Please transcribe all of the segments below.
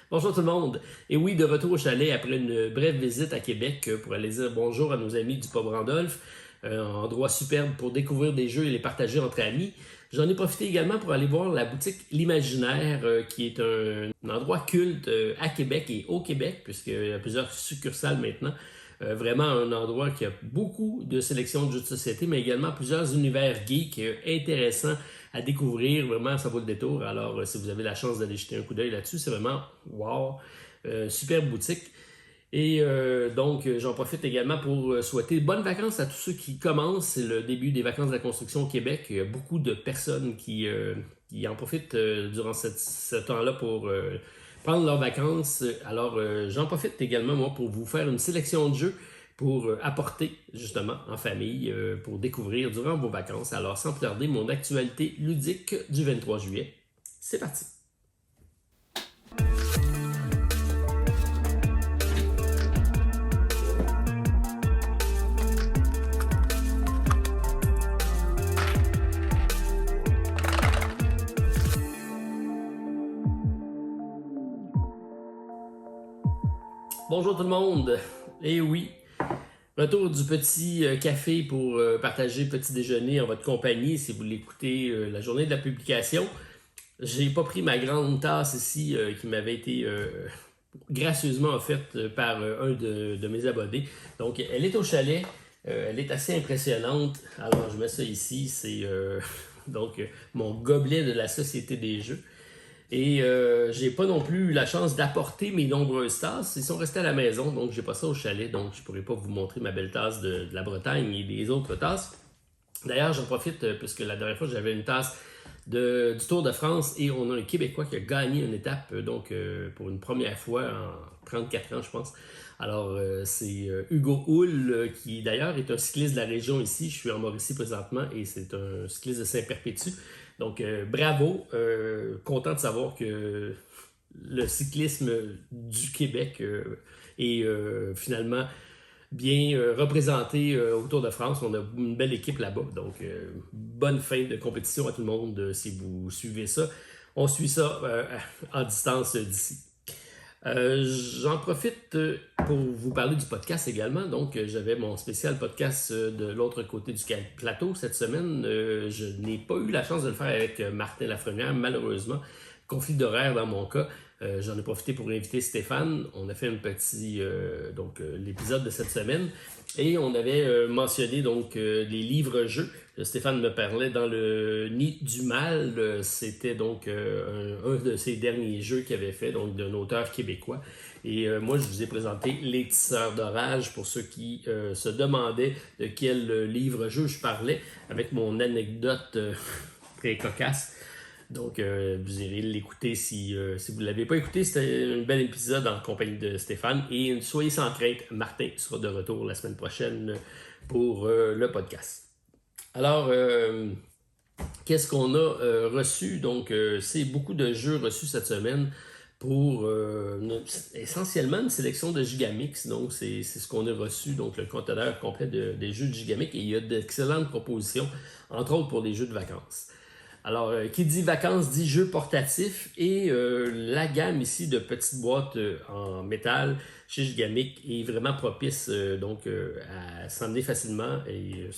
Bonjour tout le monde. Et oui, de retour au chalet après une brève visite à Québec pour aller dire bonjour à nos amis du Pub Randolph. Un endroit superbe pour découvrir des jeux et les partager entre amis. J'en ai profité également pour aller voir la boutique L'Imaginaire, qui est un endroit culte à Québec et au Québec, puisqu'il y a plusieurs succursales maintenant. Vraiment un endroit qui a beaucoup de sélections de jeux de société, mais également plusieurs univers geeks intéressants à découvrir. Vraiment, ça vaut le détour. Alors, si vous avez la chance d'aller jeter un coup d'œil là-dessus, c'est vraiment wow, super boutique. Et donc, j'en profite également pour souhaiter bonnes vacances à tous ceux qui commencent. C'est le début des vacances de la construction au Québec. Il y a beaucoup de personnes qui en profitent durant ce temps-là pour prendre leurs vacances. Alors, j'en profite également, moi, pour vous faire une sélection de jeux pour apporter, justement, en famille, pour découvrir durant vos vacances. Alors, sans plus tarder, mon actualité ludique du 23 juillet. C'est parti! Bonjour tout le monde! Et oui, retour du petit café pour partager petit déjeuner en votre compagnie si vous l'écoutez la journée de la publication. J'ai pas pris ma grande tasse ici qui m'avait été gracieusement offerte par un de mes abonnés. Donc, elle est au chalet. Elle est assez impressionnante. Alors, je mets ça ici. C'est donc mon gobelet de la Société des Jeux. Et j'ai pas non plus eu la chance d'apporter mes nombreuses tasses. Ils sont restés à la maison, donc j'ai pas ça au chalet. Donc, je pourrais pas vous montrer ma belle tasse de la Bretagne et des autres tasses. D'ailleurs, j'en profite puisque la dernière fois, j'avais une tasse du Tour de France et on a un Québécois qui a gagné une étape pour une première fois en 34 ans, je pense. Alors, c'est Hugo Houle qui d'ailleurs est un cycliste de la région ici. Je suis en Mauricie présentement et c'est un cycliste de Saint-Perpétue. Donc, bravo. Content de savoir que le cyclisme du Québec est finalement bien représenté au Tour de France. On a une belle équipe là-bas. Donc, bonne fin de compétition à tout le monde si vous suivez ça. On suit ça en distance d'ici. J'en profite pour vous parler du podcast également. Donc, j'avais mon spécial podcast de l'autre côté du plateau cette semaine. Je n'ai pas eu la chance de le faire avec Martin Lafrenière, malheureusement. Conflit d'horaire dans mon cas. J'en ai profité pour inviter Stéphane. On a fait un petit l'épisode de cette semaine et on avait mentionné donc les livres-jeux. Stéphane me parlait dans le Nid du Mal. C'était donc un de ses derniers jeux qu'il avait fait, donc d'un auteur québécois. Et moi, je vous ai présenté Les Tisseurs d'Orage pour ceux qui se demandaient de quel livre-jeu je parlais avec mon anecdote très cocasse. Donc, vous irez l'écouter si vous ne l'avez pas écouté. C'était un bel épisode en compagnie de Stéphane. Et soyez sans crainte, Martin sera de retour la semaine prochaine pour le podcast. Alors, qu'est-ce qu'on a reçu? Donc, c'est beaucoup de jeux reçus cette semaine pour essentiellement une sélection de Gigamix. Donc, c'est ce qu'on a reçu, donc le conteneur complet des jeux de Gigamix. Et il y a d'excellentes propositions, entre autres pour des jeux de vacances. Alors, qui dit vacances dit jeux portatifs et la gamme ici de petites boîtes en métal chez Gigamic est vraiment propice à s'emmener facilement et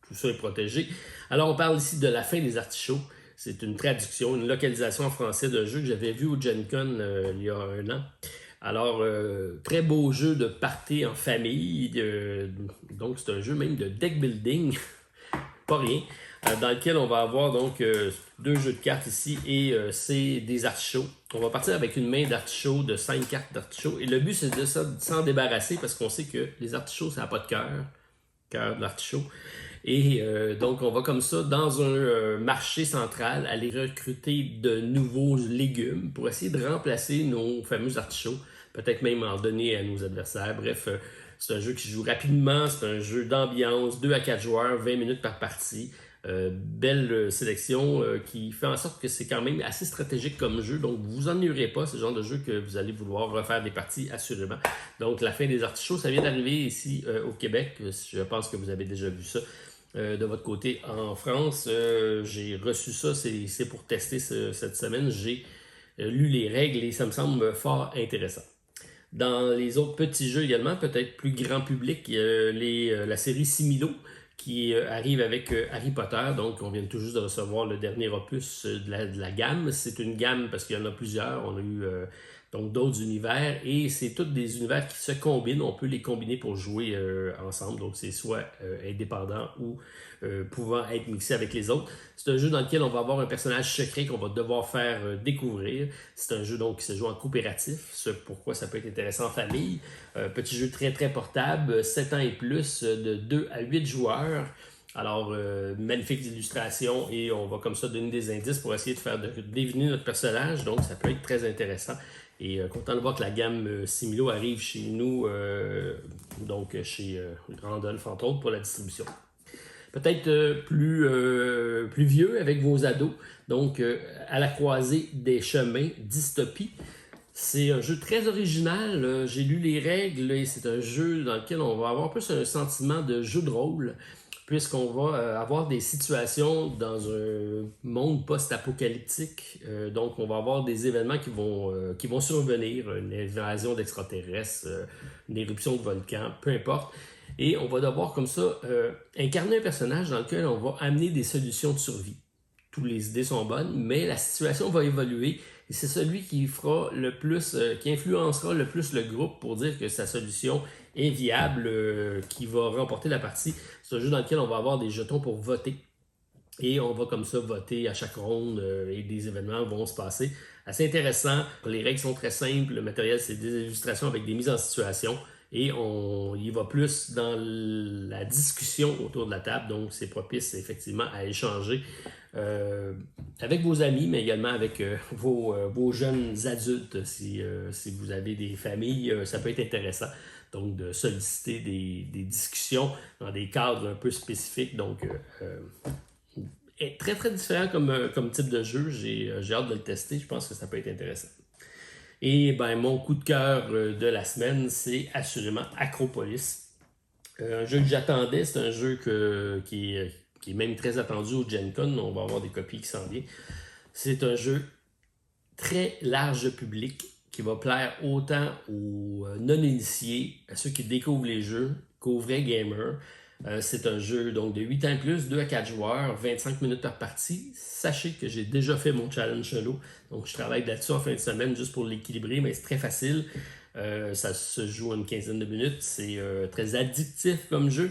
tout ça est protégé. Alors, on parle ici de La fin des artichauts. C'est une traduction, une localisation en français d'un jeu que j'avais vu au Gen Con il y a un an. Alors, très beau jeu de party en famille. Donc, c'est un jeu même de deck building. Pas rien. Dans lequel on va avoir donc deux jeux de cartes ici et c'est des artichauts. On va partir avec une main d'artichaut de 5 cartes d'artichaut et le but c'est de s'en débarrasser parce qu'on sait que les artichauts ça n'a pas de cœur d'artichaut. Et donc on va comme ça dans un marché central aller recruter de nouveaux légumes pour essayer de remplacer nos fameux artichauts, peut-être même en donner à nos adversaires. Bref, c'est un jeu qui se joue rapidement, c'est un jeu d'ambiance, 2 à 4 joueurs, 20 minutes par partie. Belle sélection qui fait en sorte que c'est quand même assez stratégique comme jeu, donc vous ennuierez pas, ce genre de jeu que vous allez vouloir refaire des parties assurément. Donc la fin des artichauts, ça vient d'arriver ici au Québec, je pense que vous avez déjà vu ça de votre côté en France. J'ai reçu ça, c'est pour tester cette semaine, j'ai lu les règles et ça me semble fort intéressant. Dans les autres petits jeux également, peut-être plus grand public, il y a la série Similo qui arrive avec Harry Potter. Donc, on vient tout juste de recevoir le dernier opus de la gamme. C'est une gamme parce qu'il y en a plusieurs. On a eu donc d'autres univers et c'est tous des univers qui se combinent. On peut les combiner pour jouer ensemble. Donc, c'est soit indépendant ou pouvant être mixé avec les autres. C'est un jeu dans lequel on va avoir un personnage secret qu'on va devoir faire découvrir. C'est un jeu donc qui se joue en coopératif, ce pourquoi ça peut être intéressant en famille. Petit jeu très très portable, 7 ans et plus, de 2 à 8 joueurs. Alors, magnifiques illustrations et on va comme ça donner des indices pour essayer de faire deviner notre personnage. Donc, ça peut être très intéressant. Et content de voir que la gamme Similo arrive chez nous, donc chez Randolph, entre autres, pour la distribution. Peut-être plus vieux avec vos ados. Donc, à la croisée des chemins, Dystopie. C'est un jeu très original. J'ai lu les règles et c'est un jeu dans lequel on va avoir plus un sentiment de jeu de rôle, puisqu'on va avoir des situations dans un monde post-apocalyptique. Donc, on va avoir des événements qui vont survenir, une invasion d'extraterrestres, une éruption de volcan, peu importe. Et on va devoir comme ça incarner un personnage dans lequel on va amener des solutions de survie. Toutes les idées sont bonnes, mais la situation va évoluer et c'est celui qui fera le plus, qui influencera le plus le groupe pour dire que sa solution est viable, qui va remporter la partie. C'est un jeu dans lequel on va avoir des jetons pour voter. Et on va comme ça voter à chaque ronde et des événements vont se passer. Assez intéressant. Les règles sont très simples. Le matériel, c'est des illustrations avec des mises en situation. Et on y va plus dans la discussion autour de la table. Donc, c'est propice effectivement à échanger avec vos amis, mais également avec vos jeunes adultes. Si vous avez des familles, ça peut être intéressant. Donc, de solliciter des discussions dans des cadres un peu spécifiques. Donc, est très très différent comme type de jeu. J'ai hâte de le tester. Je pense que ça peut être intéressant. Et ben, mon coup de cœur de la semaine, c'est assurément Acropolis. Un jeu que j'attendais, c'est un jeu qui est même très attendu au Gen Con. On va avoir des copies qui s'en viennent. C'est un jeu très large public qui va plaire autant aux non-initiés, à ceux qui découvrent les jeux, qu'aux vrais gamers. C'est un jeu donc de 8 ans et plus, 2 à 4 joueurs, 25 minutes par partie. Sachez que j'ai déjà fait mon challenge solo, donc je travaille là-dessus en fin de semaine juste pour l'équilibrer, mais c'est très facile. Ça se joue en une quinzaine de minutes, c'est très addictif comme jeu.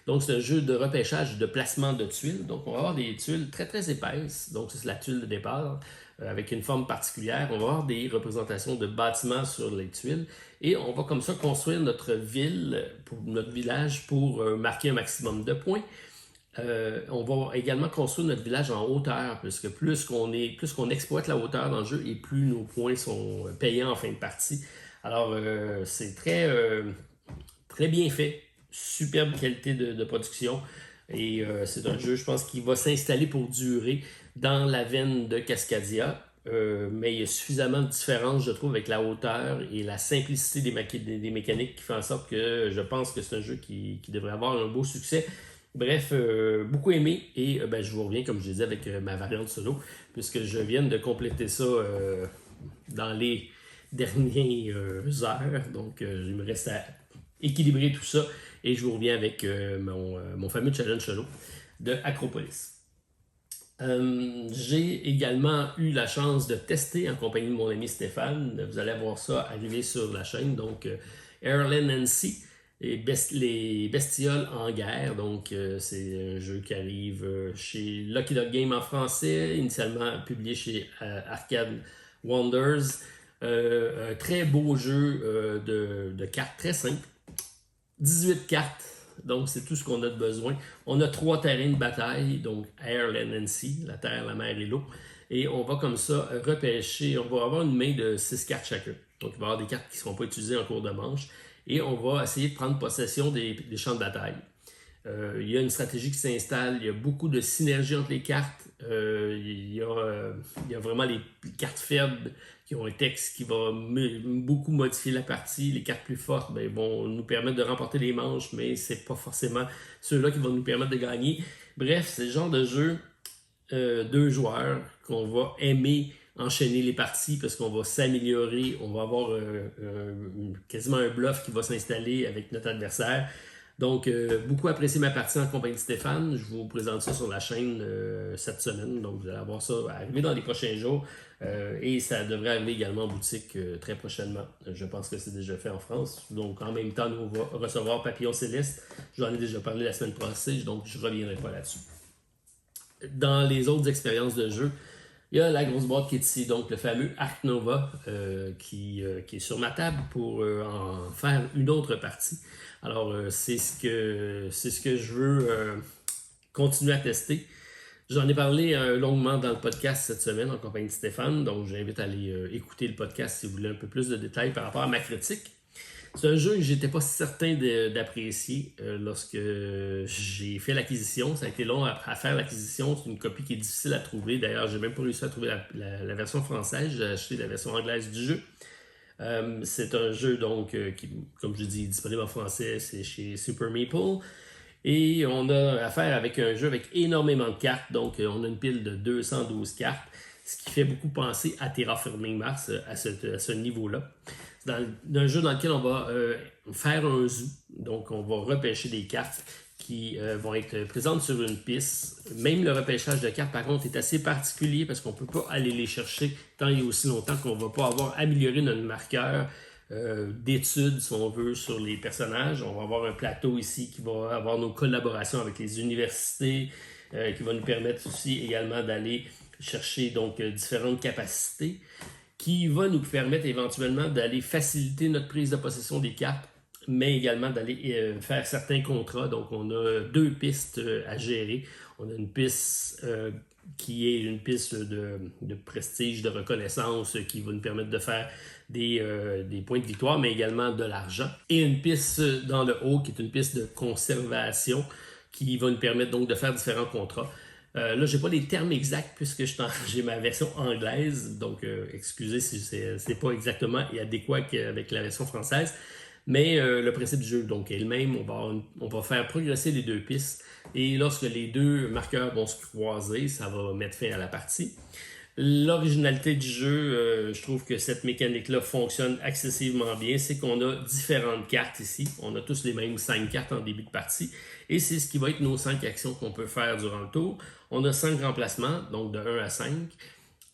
Donc c'est un jeu de repêchage, de placement de tuiles. Donc on va avoir des tuiles très très épaisses, donc c'est la tuile de départ. Avec une forme particulière. On va avoir des représentations de bâtiments sur les tuiles et on va comme ça construire notre ville, notre village pour marquer un maximum de points. On va également construire notre village en hauteur, puisque plus qu'on exploite la hauteur dans le jeu et plus nos points sont payants en fin de partie. Alors, c'est très bien fait, superbe qualité de production. Et c'est un jeu, je pense, qui va s'installer pour durer dans la veine de Cascadia. Mais il y a suffisamment de différence, je trouve, avec la hauteur et la simplicité des mécaniques qui fait en sorte que je pense que c'est un jeu qui devrait avoir un beau succès. Bref, beaucoup aimé et je vous reviens, comme je disais, avec ma variante solo, puisque je viens de compléter ça dans les dernières heures. Donc, il me reste à équilibrer tout ça et je vous reviens avec mon fameux challenge solo de Acropolis. J'ai également eu la chance de tester en compagnie de mon ami Stéphane. Vous allez voir ça arriver sur la chaîne. Donc, Airland and Sea, les bestioles en guerre. Donc, c'est un jeu qui arrive chez Lucky Dog Game en français, initialement publié chez Arcade Wonders. Un très beau jeu de cartes, très simple. 18 cartes. Donc, c'est tout ce qu'on a de besoin. On a 3 terrains de bataille, donc Air, Land and Sea, la terre, la mer et l'eau. Et on va comme ça repêcher, on va avoir une main de 6 cartes chacun. Donc, il va y avoir des cartes qui ne seront pas utilisées en cours de manche. Et on va essayer de prendre possession des champs de bataille. Il y a une stratégie qui s'installe, il y a beaucoup de synergie entre les cartes. Il y a vraiment les cartes faibles qui ont un texte qui va beaucoup modifier la partie. Les cartes plus fortes vont nous permettre de remporter les manches, mais c'est pas forcément ceux-là qui vont nous permettre de gagner. Bref, c'est le genre de jeu 2 joueurs qu'on va aimer enchaîner les parties parce qu'on va s'améliorer, on va avoir quasiment un bluff qui va s'installer avec notre adversaire. Donc, beaucoup apprécié ma partie en compagnie de Stéphane. Je vous présente ça sur la chaîne cette semaine. Donc, vous allez avoir ça arriver dans les prochains jours. Et ça devrait arriver également en boutique très prochainement. Je pense que c'est déjà fait en France. Donc, en même temps, nous, on va recevoir Papillon Céleste. J'en ai déjà parlé la semaine passée, donc je ne reviendrai pas là-dessus. Dans les autres expériences de jeu, il y a la grosse boîte qui est ici, donc le fameux Ark Nova qui est sur ma table pour en faire une autre partie. Alors, c'est ce que je veux continuer à tester. J'en ai parlé longuement dans le podcast cette semaine en compagnie de Stéphane, donc j'invite à aller écouter le podcast si vous voulez un peu plus de détails par rapport à ma critique. C'est un jeu que j'étais pas certain d'apprécier lorsque j'ai fait l'acquisition. Ça a été long à faire l'acquisition. C'est une copie qui est difficile à trouver. D'ailleurs, j'ai même pas réussi à trouver la version française. J'ai acheté la version anglaise du jeu. C'est un jeu donc qui, comme je dis, est disponible en français. C'est chez Super Meeple. Et on a affaire avec un jeu avec énormément de cartes. Donc, on a une pile de 212 cartes, ce qui fait beaucoup penser à Terraforming Mars à ce niveau-là. C'est un jeu dans lequel on va faire un zoo. Donc, on va repêcher des cartes qui vont être présentes sur une piste. Même le repêchage de cartes, par contre, est assez particulier parce qu'on ne peut pas aller les chercher tant et aussi longtemps qu'on ne va pas avoir amélioré notre marqueur d'études, si on veut, sur les personnages. On va avoir un plateau ici qui va avoir nos collaborations avec les universités, qui va nous permettre aussi également d'aller chercher donc différentes capacités, qui va nous permettre éventuellement d'aller faciliter notre prise de possession des cartes, mais également d'aller faire certains contrats. Donc, on a deux pistes à gérer. On a une piste qui est une piste de prestige, de reconnaissance, qui va nous permettre de faire des points de victoire, mais également de l'argent. Et une piste dans le haut, qui est une piste de conservation, qui va nous permettre donc de faire différents contrats. Là, je n'ai pas les termes exacts puisque j'ai ma version anglaise, donc excusez si c'est pas exactement adéquat avec la version française. Mais le principe du jeu donc, est le même. On va faire progresser les deux pistes et lorsque les deux marqueurs vont se croiser, ça va mettre fin à la partie. L'originalité du jeu, je trouve que cette mécanique-là fonctionne excessivement bien. C'est qu'on a différentes cartes ici. On a tous les mêmes 5 cartes en début de partie. Et c'est ce qui va être nos 5 actions qu'on peut faire durant le tour. On a 5 remplacements, donc de 1 à 5.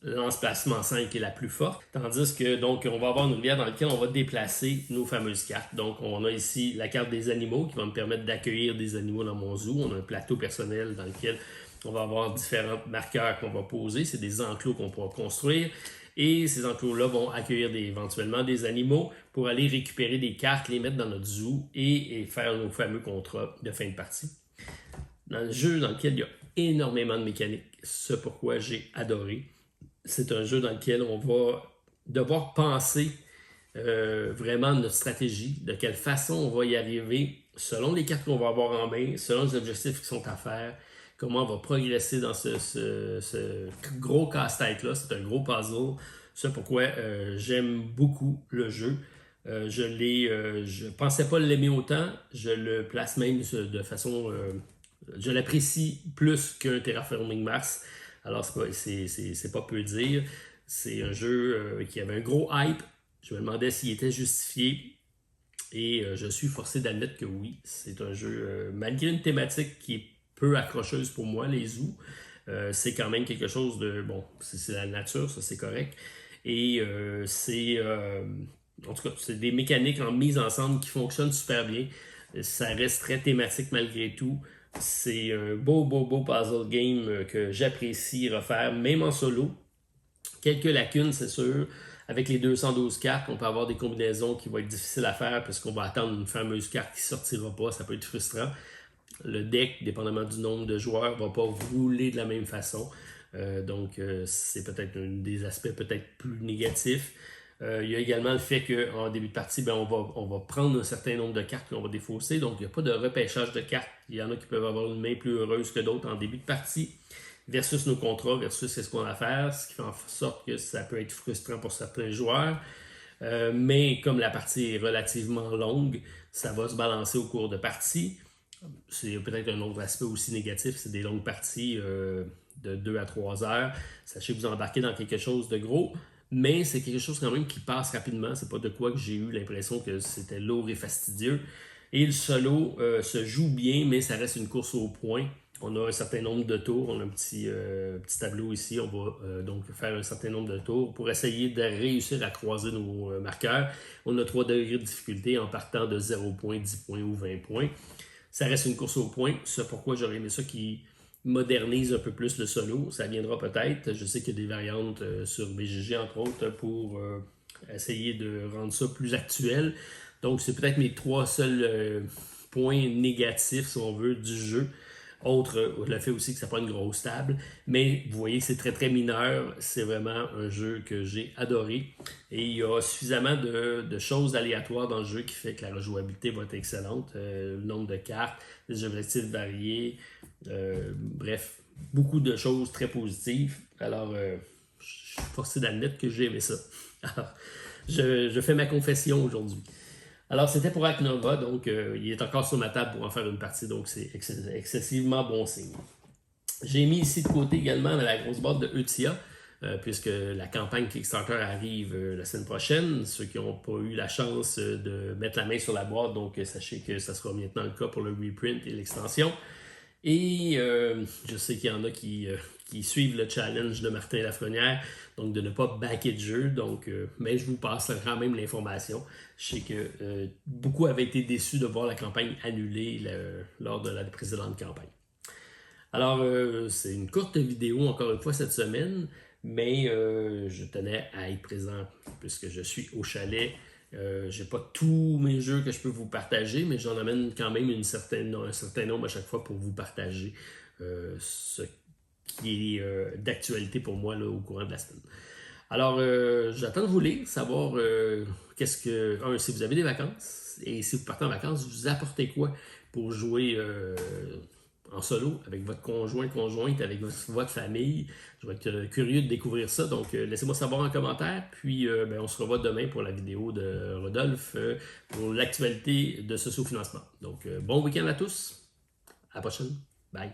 Lance-placement 5 est la plus forte. Tandis que donc on va avoir une rivière dans laquelle on va déplacer nos fameuses cartes. Donc on a ici la carte des animaux qui va me permettre d'accueillir des animaux dans mon zoo. On a un plateau personnel dans lequel on va avoir différents marqueurs qu'on va poser. C'est des enclos qu'on pourra construire. Et ces enclos-là vont accueillir éventuellement des animaux pour aller récupérer des cartes, les mettre dans notre zoo et faire nos fameux contrats de fin de partie. Dans le jeu dans lequel il y a énormément de mécaniques, ce pourquoi j'ai adoré. C'est un jeu dans lequel on va devoir penser vraiment notre stratégie, de quelle façon on va y arriver, selon les cartes qu'on va avoir en main, selon les objectifs qui sont à faire, comment on va progresser dans ce gros casse-tête-là. C'est un gros puzzle. C'est pourquoi j'aime beaucoup le jeu. Je pensais pas l'aimer autant. Je le place même de façon... je l'apprécie plus qu'un Terraforming Mars. Alors, c'est pas peu dire. C'est un jeu qui avait un gros hype. Je me demandais s'il était justifié. Et je suis forcé d'admettre que oui. C'est un jeu, malgré une thématique qui est peu accrocheuse pour moi, les zoos, c'est quand même quelque chose de... Bon, c'est la nature, ça c'est correct. Et en tout cas, c'est des mécaniques en mise ensemble qui fonctionnent super bien. Ça reste très thématique malgré tout. C'est un beau puzzle game que j'apprécie refaire, même en solo. Quelques lacunes, c'est sûr. Avec les 212 cartes, on peut avoir des combinaisons qui vont être difficiles à faire parce qu'on va attendre une fameuse carte qui ne sortira pas. Ça peut être frustrant. Le deck, dépendamment du nombre de joueurs, ne va pas rouler de la même façon. Donc, c'est peut-être un des aspects peut-être plus négatifs. Il y a également le fait qu'en début de partie, on va prendre un certain nombre de cartes qu'on va défausser. Donc, il n'y a pas de repêchage de cartes. Il y en a qui peuvent avoir une main plus heureuse que d'autres en début de partie versus nos contrats, versus ce qu'on a à faire, ce qui fait en sorte que ça peut être frustrant pour certains joueurs. Mais comme la partie est relativement longue, ça va se balancer au cours de partie. C'est peut-être un autre aspect aussi négatif, c'est des longues parties. de 2 à 3 heures. Sachez que vous embarquez dans quelque chose de gros, mais c'est quelque chose quand même qui passe rapidement. C'est pas de quoi que j'ai eu l'impression que c'était lourd et fastidieux. Et le solo se joue bien, mais ça reste une course au point. On a un certain nombre de tours. On a un petit tableau ici. On va donc faire un certain nombre de tours pour essayer de réussir à croiser nos marqueurs. On a 3 degrés de difficulté en partant de 0 points, 10 points ou 20 points. Ça reste une course au point. C'est pourquoi j'aurais aimé ça qui modernise un peu plus le solo. Ça viendra peut-être. Je sais qu'il y a des variantes sur BGG, entre autres, pour essayer de rendre ça plus actuel. Donc, c'est peut-être mes 3 seuls points négatifs, si on veut, du jeu. Autre, le fait aussi que ça n'a pas une grosse table. Mais vous voyez que c'est très, très mineur. C'est vraiment un jeu que j'ai adoré. Et il y a suffisamment de choses aléatoires dans le jeu qui fait que la rejouabilité va être excellente. Le nombre de cartes, des objectifs variés. Bref, beaucoup de choses très positives. Alors, je suis forcé d'admettre que j'ai aimé ça. Alors, je fais ma confession aujourd'hui. Alors, c'était pour Ark Nova, donc il est encore sur ma table pour en faire une partie, donc c'est excessivement bon signe. J'ai mis ici de côté également la grosse boîte de Eutia, puisque la campagne Kickstarter arrive la semaine prochaine. Ceux qui n'ont pas eu la chance de mettre la main sur la boîte, donc sachez que ça sera maintenant le cas pour le reprint et l'extension. Et je sais qu'il y en a qui suivent le challenge de Martin Lafrenière, donc de ne pas backer de jeu. Donc, mais je vous passe quand même l'information. Je sais que beaucoup avaient été déçus de voir la campagne annulée lors de la précédente campagne. Alors, c'est une courte vidéo encore une fois cette semaine, mais je tenais à être présent puisque je suis au chalet. J'ai pas tous mes jeux que je peux vous partager, mais j'en amène quand même un certain nombre à chaque fois pour vous partager ce qui est d'actualité pour moi là, au courant de la semaine. Alors, j'attends de vous lire, savoir si vous avez des vacances et si vous partez en vacances, vous apportez quoi pour jouer en solo avec votre conjointe, avec votre famille. Je vais être curieux de découvrir ça, donc laissez-moi savoir en commentaire. Puis on se revoit demain pour la vidéo de Rodolphe pour l'actualité de ce sous-financement. Donc bon week-end à tous, à la prochaine, bye!